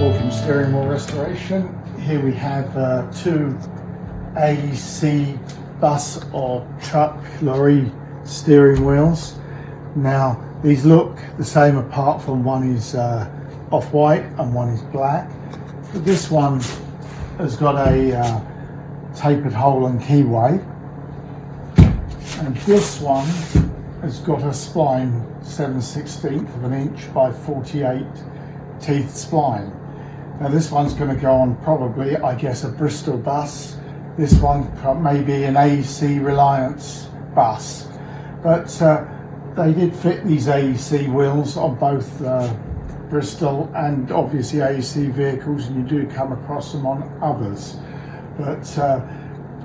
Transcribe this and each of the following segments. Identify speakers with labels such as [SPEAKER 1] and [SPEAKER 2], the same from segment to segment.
[SPEAKER 1] Talking steering wheel restoration. Here we have two AEC bus or truck lorry steering wheels. Now these look the same apart from one is off-white and one is black. But this one has got a tapered hole and keyway, and this one has got a spline 7/16 of an inch by 48 teeth spline. Now this one's going to go on probably, I guess, a Bristol bus. This one may be an AEC Reliance bus, but they did fit these AEC wheels on both Bristol and obviously AEC vehicles, and you do come across them on others. But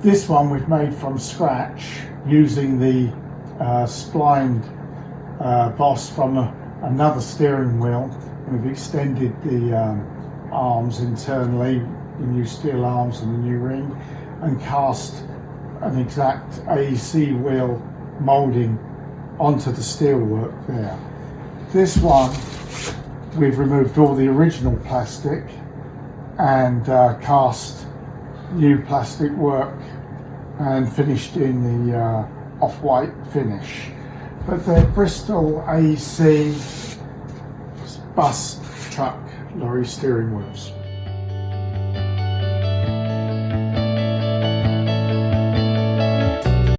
[SPEAKER 1] this one we've made from scratch using the splined boss from another steering wheel. We've extended the arms internally, the new steel arms and the new ring, and cast an exact AEC wheel moulding onto the steelwork there. This one we've removed all the original plastic and cast new plastic work and finished in the off-white finish. But they're Bristol AEC bus truck lorry steering wheels.